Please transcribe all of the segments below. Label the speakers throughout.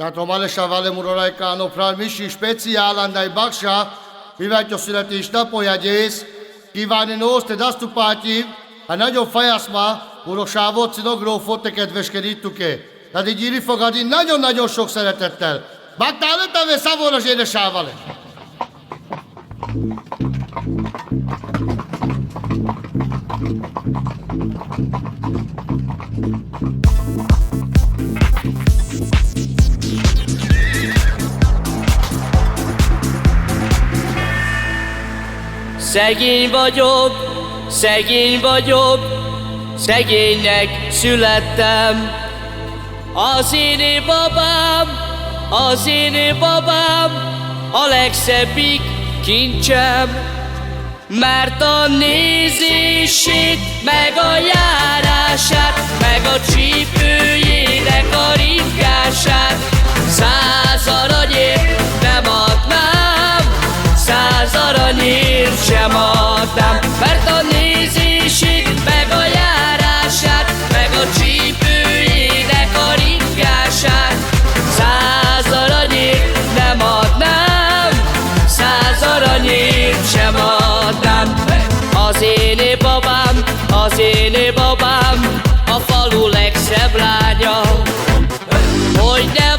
Speaker 1: Tehát Romanesha Valemurolaikano Fralmisi speciálan dai Baksa, mivel születésnapja kívánni Nózte Dasztupátyi, a nagyobb fajaszma, urosávot, cinogrófot, te kedveskedítük-e. Tehát így írni fogadni nagyon-nagyon sok szeretettel. Baktál ötve szavonos édesával.
Speaker 2: Szegény vagyok, szegénynek születtem. Az én babám, a legszebbik kincsem. Mert a nézését, meg a járását, meg a csípőjének a ringását 100 aranyért nem adnám, 100 aranyért sem adnám. Mert a nézését, meg a járását, meg a csípőjének a ringását 100 aranyért nem adnám, 100 aranyért sem adnám. Az én babám, a falu legszebb lánya. Hogy ne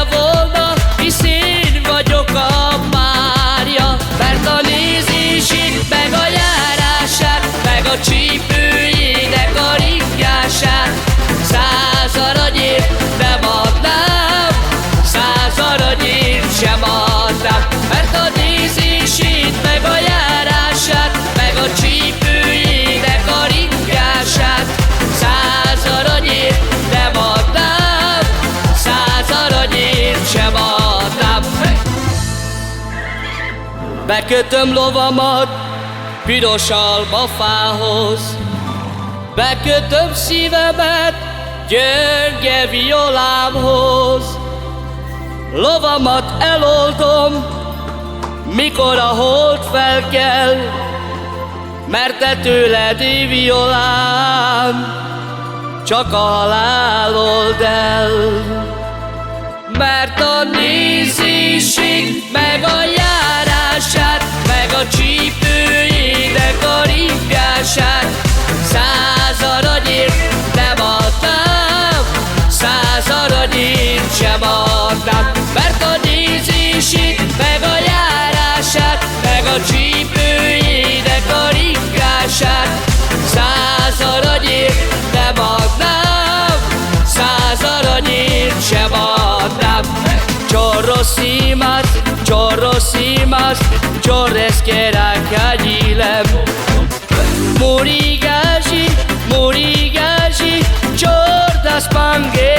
Speaker 2: volna, hisz én vagyok a párja. Mert a nézését, meg a járását, meg a csípőjének a ringását 100 aranyért nem adnám, 100 aranyért sem adnám. Mert a nézését, meg a járását, meg a csípőjének a ringását 100 aranyért nem adnám, 100 aranyért sem adnám. Bekötöm lovamat piros almafához, bekötöm szívemet gyönge violámhoz. Lovamat eloldom, mikor a hold felkel, mert te tőled, violám, csak a halál old el. Mert a nézését, meg a járását, meg a csípőjének a ringását 100 aranyért nem adnám, 100 aranyért sem adnám. Mert a nézését, meg a járását, meg a csípőjének a ringását 100 aranyért nem adnám, 100 aranyért sem adnám. Chorrosimas, chorres que era cagilem. Murigashi, chordas pangue.